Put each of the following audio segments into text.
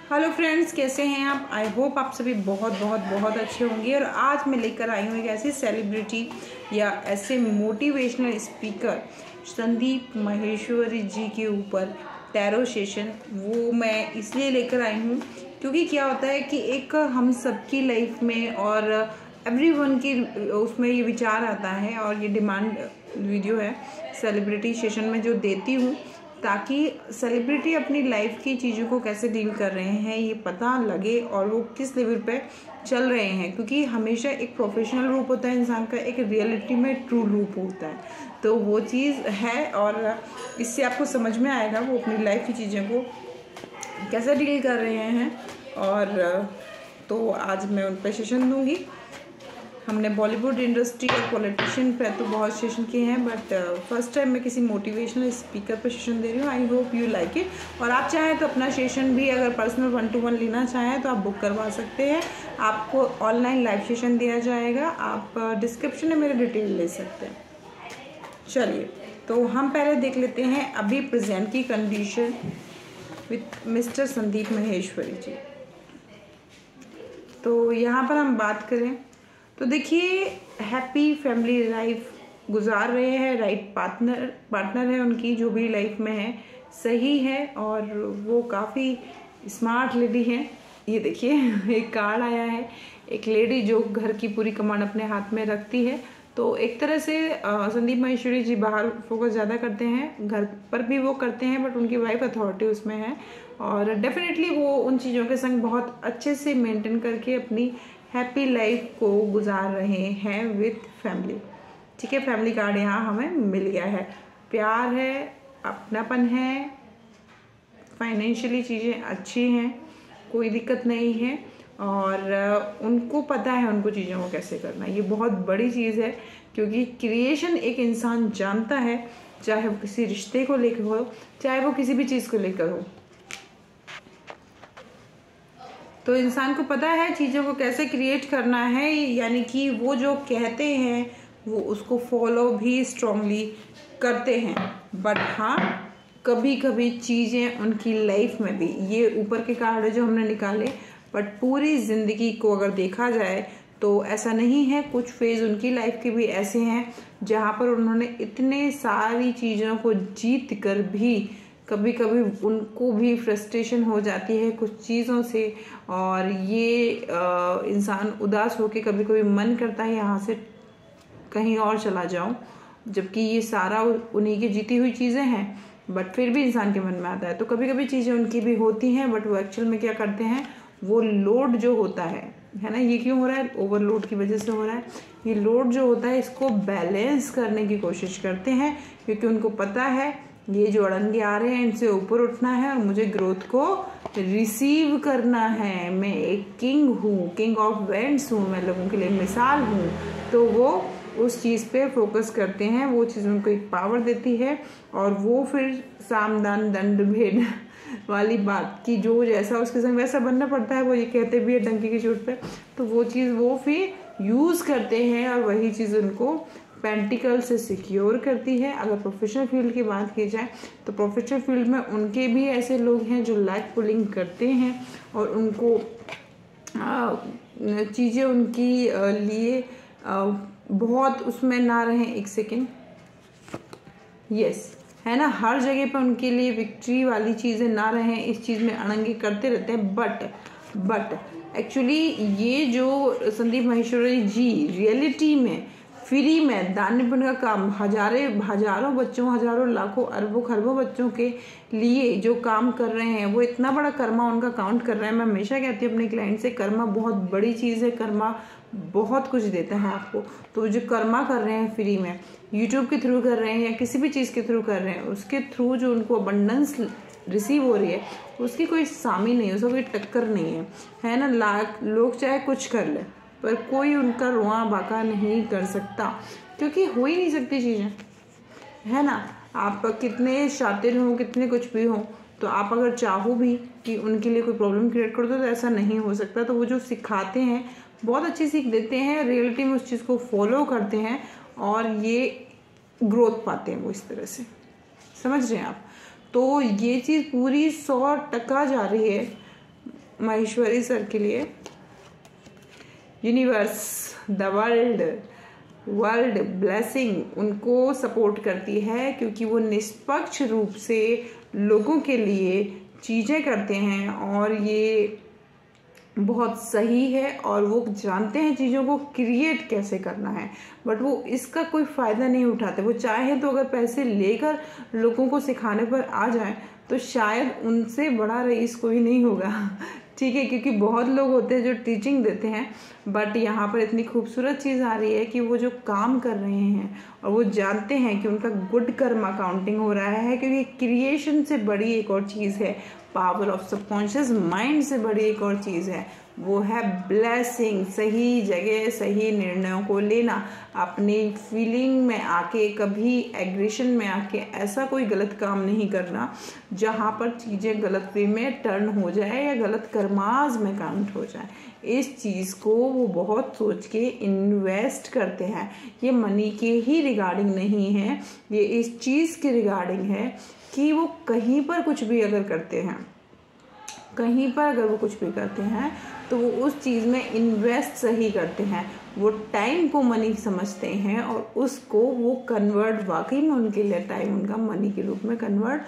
Hello friends, कैसे हैं आप। आई होप आप सभी बहुत बहुत बहुत अच्छे होंगे। और आज मैं लेकर आई हूँ एक ऐसी सेलिब्रिटी या ऐसे मोटिवेशनल स्पीकर संदीप माहेश्वरी जी के ऊपर टैरो सेशन। वो मैं इसलिए लेकर आई हूँ क्योंकि क्या होता है कि एक हम सबकी लाइफ में और एवरीवन की उसमें ये विचार आता है, और ये डिमांड वीडियो है सेलिब्रिटी सेशन में जो देती हूँ, ताकि सेलिब्रिटी अपनी लाइफ की चीज़ों को कैसे डील कर रहे हैं ये पता लगे और वो किस लेवल पे चल रहे हैं। क्योंकि हमेशा एक प्रोफेशनल रूप होता है इंसान का, एक रियलिटी में ट्रू रूप होता है, तो वो चीज़ है। और इससे आपको समझ में आएगा वो अपनी लाइफ की चीज़ों को कैसे डील कर रहे हैं। और तो आज मैं उन पर सेशन दूँगी। हमने बॉलीवुड इंडस्ट्री और पॉलिटिशियन पे तो बहुत सेशन किए हैं, बट फर्स्ट टाइम मैं किसी मोटिवेशनल स्पीकर पर सेशन दे रही हूँ। आई होप यू लाइक इट। और आप चाहें तो अपना सेशन भी अगर पर्सनल 1-to-1 लेना चाहें तो आप बुक करवा सकते हैं। आपको ऑनलाइन लाइव सेशन दिया जाएगा। आप डिस्क्रिप्शन में मेरे डिटेल ले सकते हैं। चलिए, तो हम पहले देख लेते हैं अभी प्रेजेंट की condition with mister Sandeep Maheshwari ji. तो यहाँ पर हम बात करें तो देखिए, हैप्पी फैमिली लाइफ गुजार रहे हैं। राइट पार्टनर है उनकी, जो भी लाइफ में है सही है, और वो काफ़ी स्मार्ट लेडी है। ये देखिए एक कार्ड आया है, एक लेडी जो घर की पूरी कमांड अपने हाथ में रखती है। तो एक तरह से संदीप माहेश्वरी जी बाहर फोकस ज़्यादा करते हैं, घर पर भी वो करते हैं, बट उनकी वाइफ अथॉरिटी उसमें है। और डेफिनेटली वो उन चीज़ों के संग बहुत अच्छे से मेंटेन करके अपनी हैप्पी लाइफ को गुजार रहे हैं विथ फैमिली। ठीक है, फैमिली कार्ड यहाँ हमें मिल गया है। प्यार है, अपनापन है, फाइनेंशियली चीज़ें अच्छी हैं, कोई दिक्कत नहीं है, और उनको पता है उनको चीज़ों को कैसे करना है। ये बहुत बड़ी चीज़ है, क्योंकि क्रिएशन एक इंसान जानता है, चाहे वो किसी रिश्ते को लेकर हो, चाहे वो किसी भी चीज़ को लेकर हो। तो इंसान को पता है चीज़ों को कैसे क्रिएट करना है, यानी कि वो जो कहते हैं वो उसको फॉलो भी स्ट्रांगली करते हैं। बट हाँ, कभी कभी चीज़ें उनकी लाइफ में भी, ये ऊपर के कार्ड जो हमने निकाले, बट पूरी ज़िंदगी को अगर देखा जाए तो ऐसा नहीं है। कुछ फेज़ उनकी लाइफ के भी ऐसे हैं जहाँ पर उन्होंने इतने सारी चीज़ों को जीत कर भी कभी कभी उनको भी फ्रस्ट्रेशन हो जाती है कुछ चीज़ों से, और ये इंसान उदास होकर कभी कभी मन करता है यहाँ से कहीं और चला जाऊं, जबकि ये सारा उन्हीं की जीती हुई चीज़ें हैं। बट फिर भी इंसान के मन में आता है। तो कभी कभी चीज़ें उनकी भी होती हैं, बट वो एक्चुअल में क्या करते हैं, वो लोड जो होता है ना, ये क्यों हो रहा है, ओवरलोड की वजह से हो रहा है। ये लोड जो होता है इसको बैलेंस करने की कोशिश करते हैं, क्योंकि उनको पता है ये जो अड़ंगे आ रहे हैं इनसे ऊपर उठना है और मुझे ग्रोथ को रिसीव करना है। मैं एक किंग हूँ, किंग ऑफ वेंट्स हूँ, मैं लोगों के लिए मिसाल हूँ। तो वो उस चीज़ पे फोकस करते हैं, वो चीज़ उनको एक पावर देती है। और वो फिर सामदान दंड भेद वाली बात की, जो जैसा उसके संग वैसा बनना पड़ता है, वो ये कहते भी है डंकी की चोट पे। तो वो चीज़ वो फिर यूज़ करते हैं, और वही चीज़ उनको पेंटिकल से सिक्योर करती है। अगर प्रोफेशनल फील्ड की बात की जाए तो प्रोफेशनल फील्ड में उनके भी ऐसे लोग हैं जो लैग पुलिंग करते हैं, और उनको चीज़ें उनकी लिए बहुत उसमें ना रहें। एक सेकेंड, यस है ना, हर जगह पे उनके लिए विक्ट्री वाली चीज़ें ना रहें, इस चीज़ में अड़ंगे करते रहते हैं। बट एक्चुअली ये जो संदीप माहेश्वरी जी रियलिटी में फ्री में दान पुण्य का काम हजारों बच्चों, हजारों लाखों अरबों खरबों बच्चों के लिए जो काम कर रहे हैं, वो इतना बड़ा कर्मा उनका काउंट कर रहे हैं। मैं हमेशा कहती हूँ अपने क्लाइंट से, कर्मा बहुत बड़ी चीज़ है, कर्मा बहुत कुछ देता है आपको। तो जो कर्मा कर रहे हैं फ्री में, यूट्यूब के थ्रू कर रहे हैं या किसी भी चीज़ के थ्रू कर रहे हैं, उसके थ्रू जो उनको अबंडेंस रिसीव हो रही है, उसकी कोई सामी नहीं है, उसका कोई टक्कर नहीं है ना। लोग चाहे कुछ कर ले, पर कोई उनका रुआ बाका नहीं कर सकता, क्योंकि हो ही नहीं सकती चीज़ें, है ना। आप कितने शातिर हो, कितने कुछ भी हो, तो आप अगर चाहो भी कि उनके लिए कोई प्रॉब्लम क्रिएट कर दो तो ऐसा नहीं हो सकता। तो वो जो सिखाते हैं बहुत अच्छी सीख देते हैं, रियलिटी में उस चीज़ को फॉलो करते हैं, और ये ग्रोथ पाते हैं वो इस तरह से, समझ रहे हैं आप। तो ये चीज़ पूरी 100% जा रही है माहेश्वरी सर के लिए यूनिवर्स, द वर्ल्ड ब्लेसिंग उनको सपोर्ट करती है, क्योंकि वो निष्पक्ष रूप से लोगों के लिए चीज़ें करते हैं और ये बहुत सही है और वो जानते हैं चीज़ों को क्रिएट कैसे करना है, बट वो इसका कोई फ़ायदा नहीं उठाते। वो चाहे तो अगर पैसे लेकर लोगों को सिखाने पर आ जाए तो शायद उनसे बड़ा रईस कोई नहीं होगा, ठीक है, क्योंकि बहुत लोग होते हैं जो टीचिंग देते हैं, बट यहाँ पर इतनी खूबसूरत चीज़ आ रही है कि वो जो काम कर रहे हैं और वो जानते हैं कि उनका गुड कर्मा काउंटिंग हो रहा है, क्योंकि क्रिएशन से बड़ी एक और चीज़ है, पावर ऑफ सबकॉन्शियस माइंड से बड़ी एक और चीज़ है, वो है ब्लेसिंग। सही जगह सही निर्णयों को लेना, अपनी फीलिंग में आके, कभी एग्रेशन में आके ऐसा कोई गलत काम नहीं करना जहाँ पर चीज़ें गलत वे में टर्न हो जाए या गलत कर्माज में काउंट हो जाए। इस चीज़ को वो बहुत सोच के इन्वेस्ट करते हैं। ये मनी के ही रिगार्डिंग नहीं है, ये इस चीज़ के रिगार्डिंग है कि वो कहीं पर कुछ भी अगर करते हैं, कहीं पर अगर वो कुछ भी करते हैं तो वो उस चीज़ में इन्वेस्ट सही करते हैं। वो टाइम को मनी समझते हैं और उसको वो कन्वर्ट, वाकई में उनके लिए टाइम उनका मनी के रूप में कन्वर्ट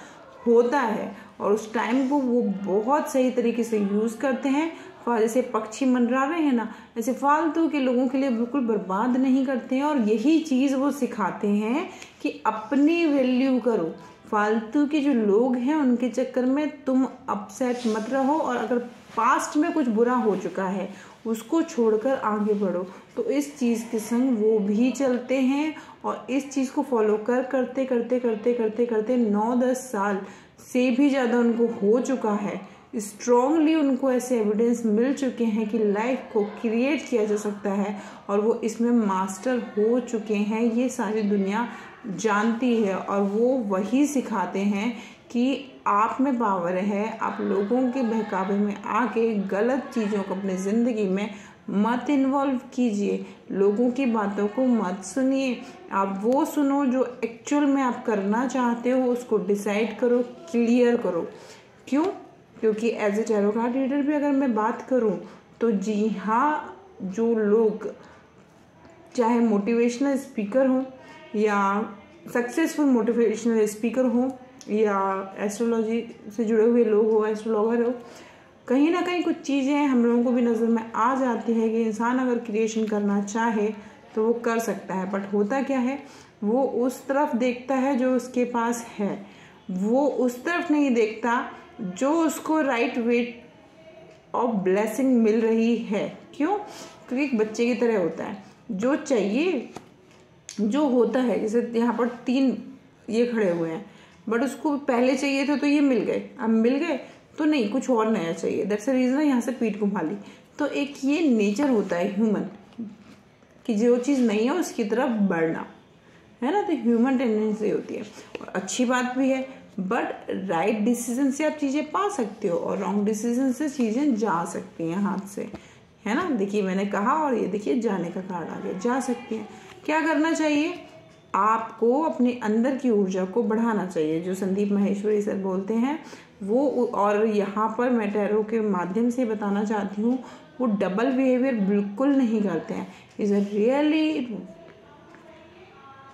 होता है और उस टाइम को वो बहुत सही तरीके से यूज़ करते हैं। जैसे पक्षी मंडरा रहे हैं ना, ऐसे फालतू के लोगों के लिए बिल्कुल बर्बाद नहीं करते हैं। और यही चीज़ वो सिखाते हैं कि अपनी वैल्यू करो, फालतू के जो लोग हैं उनके चक्कर में तुम अपसेट मत रहो, और अगर पास्ट में कुछ बुरा हो चुका है उसको छोड़कर आगे बढ़ो। तो इस चीज़ के संग वो भी चलते हैं और इस चीज़ को फॉलो करते करते करते करते करते 9-10 साल से भी ज़्यादा उनको हो चुका है। स्ट्रॉन्गली उनको ऐसे एविडेंस मिल चुके हैं कि लाइफ को क्रिएट किया जा सकता है और वो इसमें मास्टर हो चुके हैं। ये सारी दुनिया जानती है और वो वही सिखाते हैं कि आप में पावर है। आप लोगों के बहकावे में आके गलत चीज़ों को अपनी ज़िंदगी में मत इन्वॉल्व कीजिए, लोगों की बातों को मत सुनिए। आप वो सुनो जो एक्चुअल में आप करना चाहते हो, उसको डिसाइड करो, क्लियर करो। क्यों? क्योंकि as a tarot card reader भी अगर मैं बात करूं तो जी हाँ, जो लोग चाहे मोटिवेशनल स्पीकर हों या सक्सेसफुल मोटिवेशनल स्पीकर हों या एस्ट्रोलॉजी से जुड़े हुए लोग हो, एस्ट्रोलॉगर हो, कहीं ना कहीं कुछ चीज़ें हम लोगों को भी नज़र में आ जाती है कि इंसान अगर क्रिएशन करना चाहे तो वो कर सकता है। बट होता क्या है, वो उस तरफ देखता है जो उसके पास है, वो उस तरफ नहीं देखता जो उसको राइट वे ऑफ ब्लेसिंग मिल रही है। क्यों? क्योंकि एक बच्चे की तरह होता है, जो चाहिए जो होता है। जैसे यहाँ पर 3 ये खड़े हुए हैं, बट उसको पहले चाहिए थे तो ये मिल गए, अब मिल गए तो नहीं, कुछ और नया चाहिए। दैट्स द रीज़न यहाँ से पीठ घुमा ली। तो एक ये नेचर होता है ह्यूमन कि जो चीज़ नहीं है उसकी तरफ बढ़ना, है ना। तो ह्यूमन टेंडेंसी होती है और अच्छी बात भी है। बट राइट डिसीजन से आप चीज़ें पा सकते हो और रॉन्ग डिसीजन से चीज़ें जा सकती हैं हाथ से, है ना। देखिए मैंने कहा और ये देखिए जाने का कार्ड आ गया, जा सकती हैं। क्या करना चाहिए? आपको अपने अंदर की ऊर्जा को बढ़ाना चाहिए, जो संदीप माहेश्वरी सर बोलते हैं वो। और यहाँ पर मैं टैरो के माध्यम से बताना चाहती हूँ, वो डबल बिहेवियर बिल्कुल नहीं करते हैं। इज अ रियली,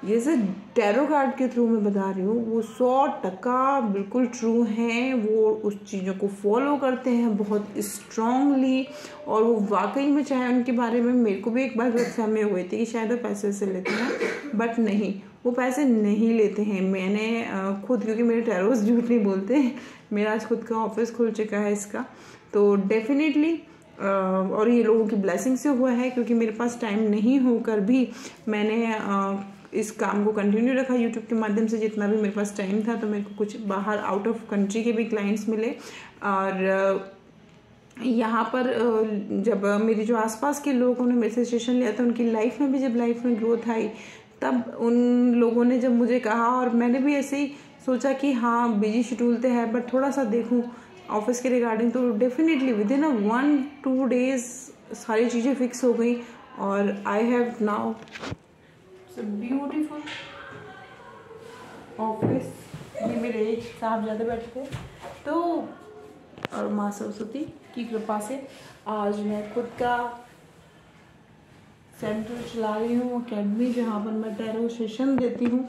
जैसे टैरो कार्ड के थ्रू मैं बता रही हूँ, वो 100% बिल्कुल ट्रू हैं। वो उस चीज़ों को फॉलो करते हैं बहुत स्ट्रांगली और वो वाकई में, चाहे उनके बारे में मेरे को भी एक बार गलतफहमी हुई थी कि शायद वो पैसे से लेते हैं, बट नहीं, वो पैसे नहीं लेते हैं। मैंने खुद, क्योंकि मेरे टैरोस झूठ नहीं बोलते, मेरा आज खुद का ऑफिस खुल चुका है इसका, तो डेफिनेटली और ये लोगों की ब्लेसिंग से हुआ है, क्योंकि मेरे पास टाइम नहीं होकर भी मैंने इस काम को कंटिन्यू रखा यूट्यूब के माध्यम से। जितना भी मेरे पास टाइम था, तो मेरे को कुछ बाहर आउट ऑफ कंट्री के भी क्लाइंट्स मिले और यहाँ पर जब मेरी जो आसपास के लोगों ने मेरे से सेशन लिया था, उनकी लाइफ में भी जब लाइफ में ग्रोथ आई, तब उन लोगों ने जब मुझे कहा, और मैंने भी ऐसे ही सोचा कि हाँ बिजी शेड्यूल तो है बट थोड़ा सा देखूँ ऑफिस के रिगार्डिंग, तो डेफिनेटली विद इन 1-2 डेज सारी चीज़ें फिक्स हो गई और I have now beautiful office. ये मेरे साहब ज़्यादा बैठे थे, तो और माँ सरस्वती की कृपा से आज मैं खुद का सेंटर चला रही हूँ, अकेडमी, जहाँ पर मैं टैरो सेशन देती हूँ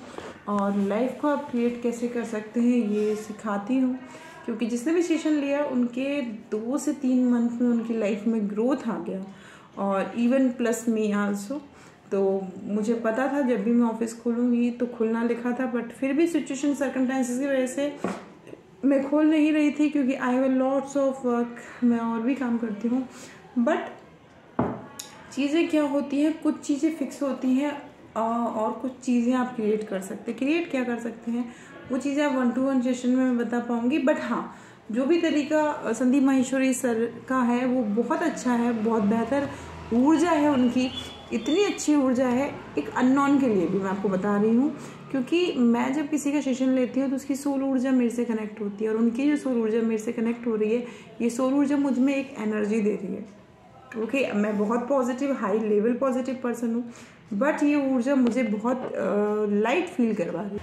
और लाइफ को आप क्रिएट कैसे कर सकते हैं ये सिखाती हूँ। क्योंकि जिसने भी सेशन लिया उनके 2 से 3 मंथ में उनकी लाइफ में ग्रोथ आ गया, और इवन प्लस मी आल्सो। तो मुझे पता था जब भी मैं ऑफिस खोलूँगी तो खुलना लिखा था, बट फिर भी सिचुएशन सर्कमस्टेंसेस की वजह से मैं खोल नहीं रही थी, क्योंकि I have lots of work, मैं और भी काम करती हूँ। बट चीज़ें क्या होती हैं, कुछ चीज़ें फिक्स होती हैं और कुछ चीज़ें आप क्रिएट कर सकते हैं। क्रिएट क्या कर सकते हैं वो चीज़ें आप 1-to-1 सेशन में मैं बता पाऊँगी। बट हाँ, जो भी तरीका संदीप माहेश्वरी सर का है वो बहुत अच्छा है, बहुत बेहतर ऊर्जा है उनकी, इतनी अच्छी ऊर्जा है एक अननोन के लिए भी। मैं आपको बता रही हूँ, क्योंकि मैं जब किसी का सेशन लेती हूँ तो उसकी सोल ऊर्जा मेरे से कनेक्ट होती है, और उनकी जो सोल ऊर्जा मेरे से कनेक्ट हो रही है, ये सोल ऊर्जा मुझ में एक एनर्जी दे रही है। ओके, मैं बहुत positive, high level positive person हूँ, बट ये ऊर्जा मुझे बहुत लाइट फील करवा रही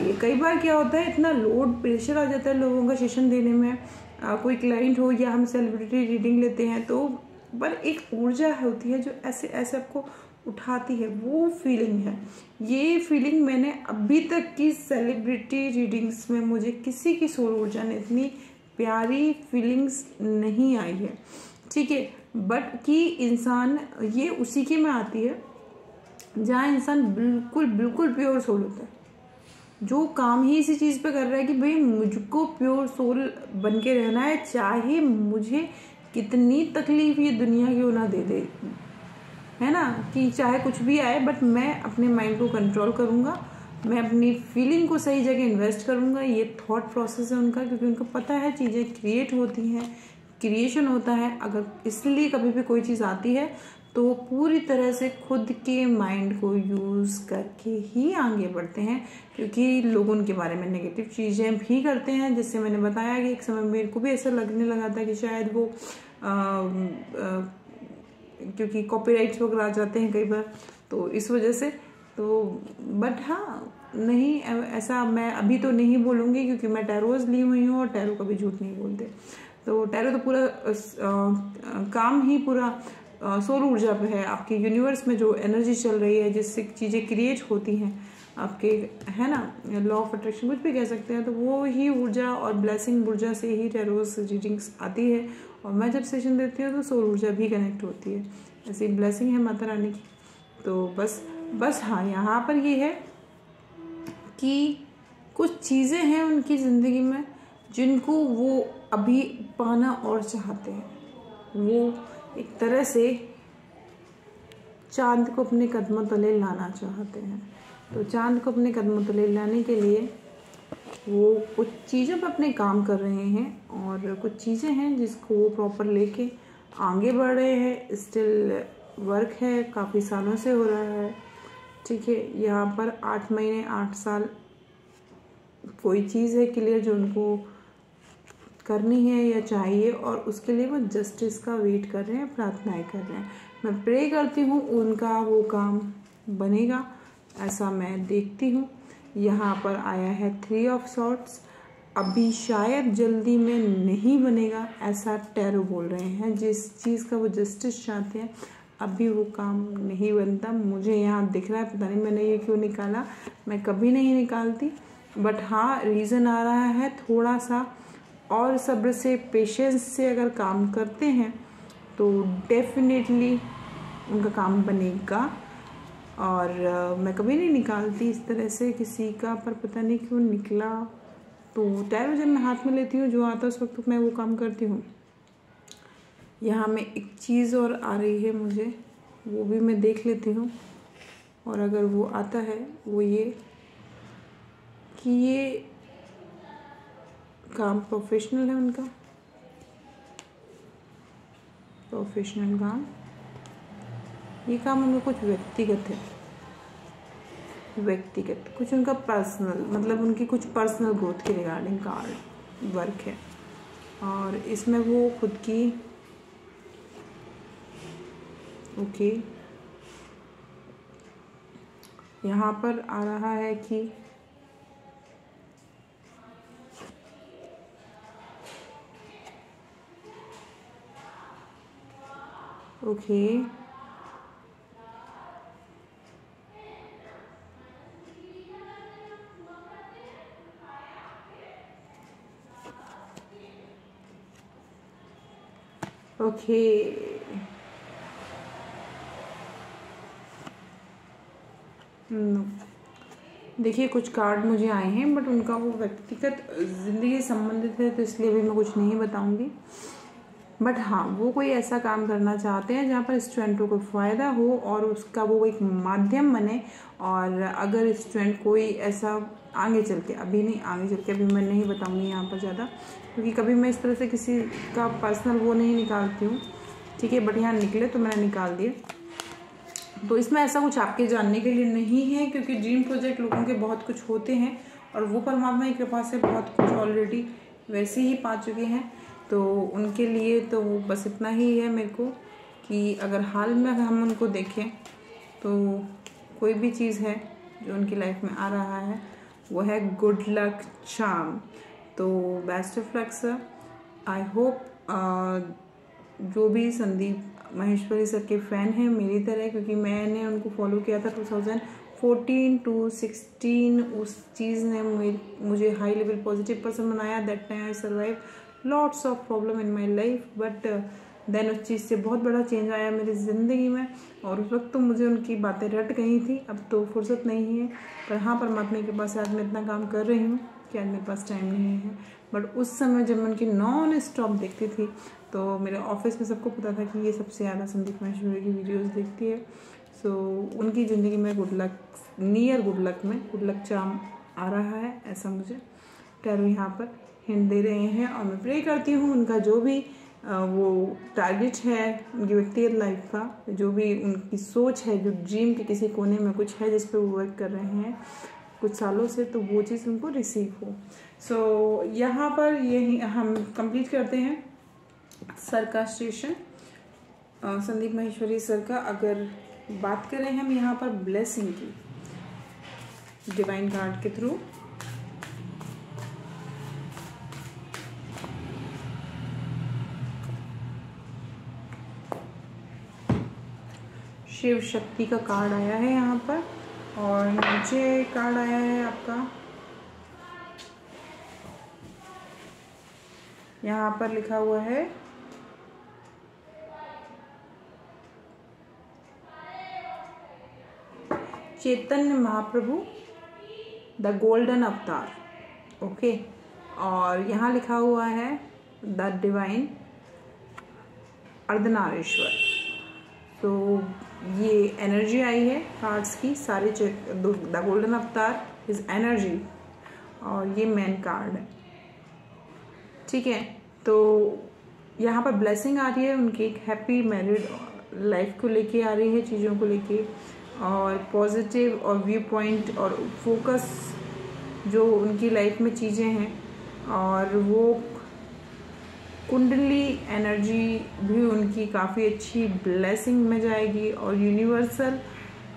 है। कई बार क्या होता है, इतना लोड प्रेशर आ जाता है लोगों का सेशन देने में, कोई क्लाइंट हो या हम सेलिब्रिटी रीडिंग लेते हैं, तो पर एक ऊर्जा होती है जो ऐसे ऐसे आपको उठाती है, वो फीलिंग है। ये फीलिंग मैंने अभी तक की सेलिब्रिटी रीडिंग्स में मुझे किसी की सोल ऊर्जा ने इतनी प्यारी फीलिंग्स नहीं आई है, ठीक है। बट कि इंसान, ये उसी के में आती है जहाँ इंसान बिल्कुल बिल्कुल प्योर सोल होता है, जो काम ही इसी चीज़ पे कर रहा है कि भाई मुझको प्योर सोल बन के रहना है, चाहे मुझे कितनी तकलीफ ये दुनिया क्यों ना दे दे, है ना, कि चाहे कुछ भी आए, बट मैं अपने माइंड को कंट्रोल करूँगा, मैं अपनी फीलिंग को सही जगह इन्वेस्ट करूँगा। ये थॉट प्रोसेस है उनका, क्योंकि उनको पता है चीज़ें क्रिएट होती हैं, क्रिएशन होता है। अगर इसलिए कभी भी कोई चीज़ आती है तो पूरी तरह से खुद के माइंड को यूज़ करके ही आगे बढ़ते हैं, क्योंकि लोग उनके बारे में नेगेटिव चीज़ें भी करते हैं। जैसे मैंने बताया कि एक समय मेरे को भी ऐसा लगने लगा था कि शायद वो क्योंकि कॉपीराइट्स वगैरह आ जाते हैं कई बार, तो इस वजह से तो, बट हाँ, नहीं ऐसा मैं अभी तो नहीं बोलूँगी, क्योंकि मैं टैरोज ली हुई हूँ और टैरो कभी झूठ नहीं बोलते। तो टैरो तो पूरा काम ही पूरा सोल ऊर्जा पे है, आपके यूनिवर्स में जो एनर्जी चल रही है, जिससे चीज़ें क्रिएट होती हैं आपके, है ना, लॉ ऑफ अट्रैक्शन कुछ भी कह सकते हैं, तो वो ही ऊर्जा और ब्लेसिंग ऊर्जा से ही टैरोज रीडिंग्स आती है। और मैं जब सेशन देती हूँ तो सोल ऊर्जा भी कनेक्ट होती है, ऐसी ब्लेसिंग है माता रानी की। तो बस हाँ, यहाँ पर ये है कि कुछ चीज़ें हैं उनकी ज़िंदगी में जिनको वो अभी पाना और चाहते हैं। वो एक तरह से चांद को अपने कदमों तले लाना चाहते हैं। तो चांद को अपने कदमों तले लाने के लिए वो कुछ चीज़ों पर अपने काम कर रहे हैं, और कुछ चीज़ें हैं जिसको वो प्रॉपर लेके आगे बढ़ रहे हैं। स्टिल वर्क है, काफ़ी सालों से हो रहा है, ठीक है। यहाँ पर 8 महीने 8 साल कोई चीज़ है क्लियर जो उनको करनी है या चाहिए, और उसके लिए वो जस्टिस का वेट कर रहे हैं, प्रार्थनाएं कर रहे हैं। मैं प्रे करती हूँ उनका वो काम बनेगा, ऐसा मैं देखती हूँ। यहाँ पर आया है 3 ऑफ सॉर्ट्स, अभी शायद जल्दी में नहीं बनेगा, ऐसा टैरो बोल रहे हैं। जिस चीज़ का वो जस्टिस चाहते हैं अभी वो काम नहीं बनता, मुझे यहाँ दिख रहा है। पता नहीं मैंने ये क्यों निकाला, मैं कभी नहीं निकालती, बट हाँ रीज़न आ रहा है थोड़ा सा, और सब्र से, पेशेंस से अगर काम करते हैं तो डेफिनेटली उनका काम बनेगा। और मैं कभी नहीं निकालती इस तरह से किसी का, पर पता नहीं क्यों निकला। तो टैरो जब मैं हाथ में लेती हूँ जो आता है उस वक्त मैं वो काम करती हूँ। यहाँ में एक चीज़ और आ रही है मुझे, वो भी मैं देख लेती हूँ, और अगर वो आता है वो ये कि ये काम प्रोफेशनल है उनका, प्रोफेशनल काम, ये काम उनका कुछ व्यक्तिगत है, व्यक्तिगत कुछ उनका पर्सनल, मतलब उनकी कुछ पर्सनल ग्रोथ के रिगार्डिंग का वर्क है। और इसमें वो खुद की ओके यहाँ पर आ रहा है कि ओके, ओके। देखिए कुछ कार्ड मुझे आए हैं, बट उनका वो व्यक्तिगत ज़िंदगी से संबंधित है, तो इसलिए भी मैं कुछ नहीं बताऊंगी। बट हाँ, वो कोई ऐसा काम करना चाहते हैं जहाँ पर स्टूडेंटों को फ़ायदा हो और उसका वो एक माध्यम बने। और अगर स्टूडेंट कोई ऐसा आगे चल के, अभी नहीं, आगे चल के अभी मैं नहीं बताऊंगी यहाँ पर ज़्यादा, क्योंकि कभी मैं इस तरह से किसी का पर्सनल वो नहीं निकालती हूँ, ठीक है। बट यहाँ निकले तो मैंने निकाल दिए। तो इसमें ऐसा कुछ आपके जानने के लिए नहीं है, क्योंकि ड्रीम प्रोजेक्ट लोगों के बहुत कुछ होते हैं और वो परमात्मा की कृपा से बहुत कुछ ऑलरेडी वैसे ही पा चुके हैं। तो उनके लिए तो बस इतना ही है मेरे को, कि अगर हाल में हम उनको देखें तो कोई भी चीज़ है जो उनकी लाइफ में आ रहा है वो है गुड लक चार्म। तो best of luck sir. I hope जो भी संदीप माहेश्वरी सर के फ़ैन हैं मेरी तरह, क्योंकि मैंने उनको फॉलो किया था 2014 to 16, उस चीज़ ने मुझे हाई लेवल पॉजिटिव पर्सन बनाया। That time I survive lots of problem in my life, but then उस चीज़ से बहुत बड़ा चेंज आया मेरी ज़िंदगी में। और उस वक्त तो मुझे उनकी बातें रट गई थी, अब तो फुर्सत नहीं है। पर हाँ, परमात्मा के पास आज मैं इतना काम कर रही हूँ कि आज मेरे पास टाइम नहीं है। बट उस समय जब मैं उनकी नॉन स्टॉप देखती थी, तो मेरे ऑफिस में सबको पता था कि ये सबसे ज़्यादा संदीप माहेश्वरी की वीडियोस देखती है। सो उनकी ज़िंदगी में good luck, near good luck में गुड लक चार्म आ रहा है, ऐसा मुझे टैरो यहाँ पर हिंट दे रहे हैं। और मैं प्रे करती हूँ उनका जो भी वो टारगेट है उनकी व्यक्तिगत लाइफ का, जो भी उनकी सोच है, जो ड्रीम के किसी कोने में कुछ है जिस पे वो वर्क कर रहे हैं कुछ सालों से, तो वो चीज़ उनको रिसीव हो। सो यहाँ पर यही हम कंप्लीट करते हैं सर का स्टेशन, संदीप माहेश्वरी सर का। अगर बात करें हम यहाँ पर ब्लेसिंग की डिवाइन कार्ड के थ्रू, शिव शक्ति का कार्ड आया है यहाँ पर, और नीचे कार्ड आया है आपका, यहाँ पर लिखा हुआ है चैतन्य महाप्रभु द गोल्डन अवतार, ओके। और यहाँ लिखा हुआ है द डिवाइन अर्धनारीश्वर। तो ये एनर्जी आई है कार्ड्स की सारे, द गोल्डन अवतार इज एनर्जी, और ये मेन कार्ड है, ठीक है। तो यहाँ पर ब्लेसिंग आ रही है उनकी, एक हैप्पी मैरिड लाइफ को लेके आ रही है, चीज़ों को लेके, और पॉजिटिव और व्यू पॉइंट और फोकस जो उनकी लाइफ में चीज़ें हैं, और वो कुंडली एनर्जी भी उनकी काफ़ी अच्छी ब्लेसिंग में जाएगी। और यूनिवर्सल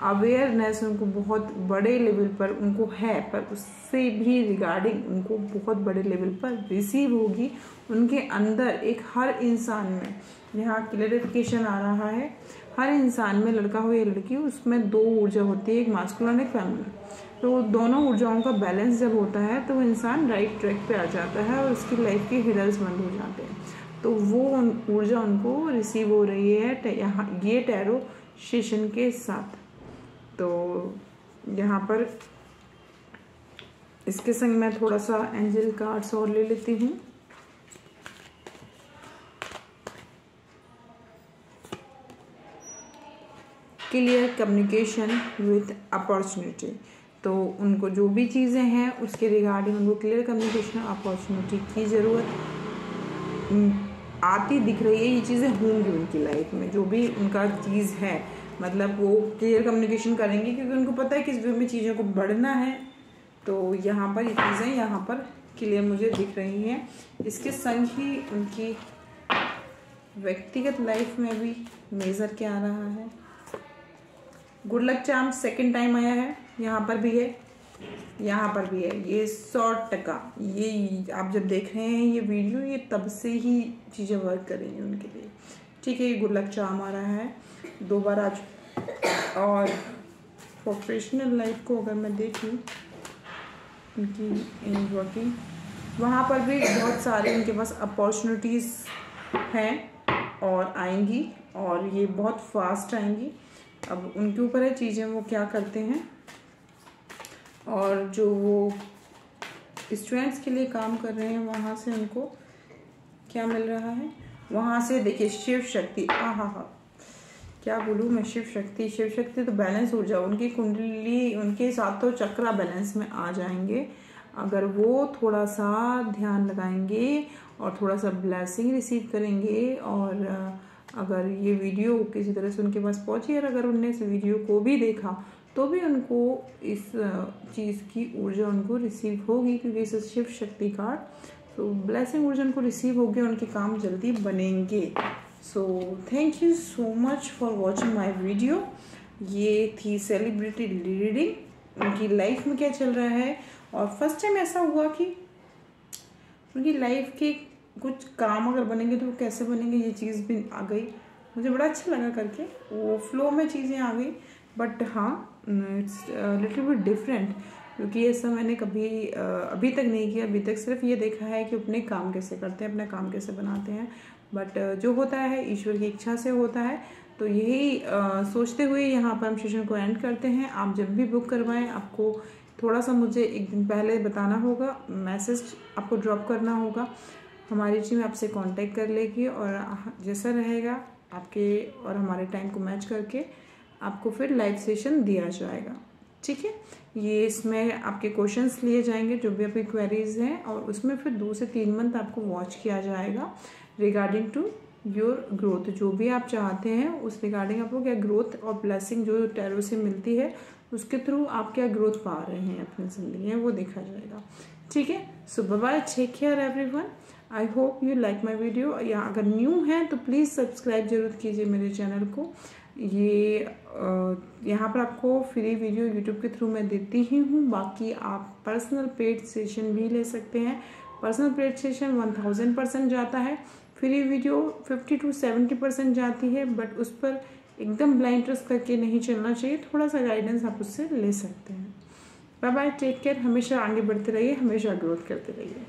अवेयरनेस उनको बहुत बड़े लेवल पर उनको है, पर उससे भी रिगार्डिंग उनको बहुत बड़े लेवल पर रिसीव होगी उनके अंदर। एक हर इंसान में यहाँ क्लैरिफिकेशन आ रहा है, हर इंसान में, लड़का हो या लड़की, उसमें दो ऊर्जा होती है, एक मास्कुलिन एक फेमिनिन। तो दोनों ऊर्जाओं का बैलेंस जब होता है तो वो इंसान राइट ट्रैक पे आ जाता है और उसकी लाइफ के हिडल्स बंद हो जाते हैं। तो वो ऊर्जा उनको रिसीव हो रही है यहाँ ये टैरो सेशन के साथ। तो यहाँ पर इसके संग मैं थोड़ा सा एंजल कार्ड्स और ले लेती हूँ। Clear communication with opportunity. तो उनको जो भी चीज़ें हैं उसके रिगार्डिंग उनको क्लियर कम्युनिकेशन अपॉर्चुनिटी की ज़रूरत आती दिख रही है। ये चीज़ें होंगी उनकी लाइफ में, जो भी उनका चीज़ है, मतलब वो क्लियर कम्युनिकेशन करेंगे क्योंकि उनको पता है किस वे में चीज़ों को बढ़ना है। तो यहाँ पर ये चीज़ें यहाँ पर क्लियर मुझे दिख रही हैं। इसके संग ही उनकी व्यक्तिगत लाइफ में भी मेजर क्या आ रहा है। Good luck charm second time आया है, यहाँ पर भी है, यहाँ पर भी है। ये 100%, ये आप जब देख रहे हैं ये वीडियो, ये तब से ही चीज़ें वर्क करेंगी उनके लिए, ठीक है, ये गुड लक चार्म आ रहा है 2 बार आज। और प्रोफेशनल लाइफ को अगर मैं देखूँ उनकी इन वर्किंग, वहाँ पर भी बहुत सारे उनके पास अपॉर्चुनिटीज़ हैं और आएंगी, और ये बहुत फास्ट आएंगी। अब उनके ऊपर है चीज़ें वो क्या करते हैं। और जो वो स्टूडेंट्स के लिए काम कर रहे हैं वहाँ से उनको क्या मिल रहा है, वहाँ से देखिए शिव शक्ति, हाँ क्या बोलूँ मैं, शिव शक्ति तो बैलेंस ऊर्जा, उनकी कुंडली, उनके सातों चक्रा बैलेंस में आ जाएंगे अगर वो थोड़ा सा ध्यान लगाएंगे और थोड़ा सा ब्लेसिंग रिसीव करेंगे। और अगर ये वीडियो किसी तरह से उनके पास पहुंची और अगर उनने इस वीडियो को भी देखा तो भी उनको इस चीज़ की ऊर्जा उनको रिसीव होगी, क्योंकि इस शिव शक्ति कार्ड, तो ब्लेसिंग ऊर्जा उनको रिसीव होगी, उनके काम जल्दी बनेंगे। So thank you so much for watching my video. ये थी सेलिब्रिटी रीडिंग, उनकी लाइफ में क्या चल रहा है। और फर्स्ट टाइम ऐसा हुआ कि उनकी लाइफ के कुछ काम अगर बनेंगे तो वो कैसे बनेंगे, ये चीज़ भी आ गई। मुझे बड़ा अच्छा लगा करके, वो फ्लो में चीज़ें आ गई। बट हाँ, इट्स लिटिल बिट डिफरेंट, क्योंकि ऐसा मैंने कभी अभी तक नहीं किया। अभी तक सिर्फ ये देखा है कि अपने काम कैसे करते हैं, अपना काम कैसे बनाते हैं। बट जो होता है ईश्वर की इच्छा से होता है। तो यही सोचते हुए यहाँ पर हम सेशन को एंड करते हैं। आप जब भी बुक करवाएं, आपको थोड़ा सा मुझे एक दिन पहले बताना होगा, मैसेज आपको ड्रॉप करना होगा। हमारी टीम आपसे कांटेक्ट कर लेगी और जैसा रहेगा आपके और हमारे टाइम को मैच करके आपको फिर लाइव सेशन दिया जाएगा। ठीक है, ये इसमें आपके क्वेश्चंस लिए जाएंगे जो भी आपकी क्वेरीज हैं, और उसमें फिर 2 से 3 मंथ आपको वॉच किया जाएगा रिगार्डिंग टू योर ग्रोथ। जो भी आप चाहते हैं उस रिगार्डिंग आपको क्या ग्रोथ और ब्लेसिंग जो टैरो से मिलती है उसके थ्रू आप क्या ग्रोथ पा रहे हैं अपनी जिंदगी में, वो देखा जाएगा। ठीक है, so bye bye, take care everyone. I hope you like my video. या अगर न्यू है तो प्लीज़ सब्सक्राइब जरूर कीजिए मेरे चैनल को। ये यहाँ पर आपको फ्री वीडियो यूट्यूब के थ्रू मैं देती ही हूँ। बाकी आप पर्सनल पेड सेशन भी ले सकते हैं। पर्सनल पेड सेशन 1000% जाता है, फ्री वीडियो 50 to 70% जाती है। बट उस पर एकदम ब्लाइंड ट्रस्ट करके नहीं चलना चाहिए, थोड़ा सा गाइडेंस आप उससे ले सकते हैं। Bye bye, take care. हमेशा आगे बढ़ते रहिए, हमेशा ग्रोथ करते रहिए।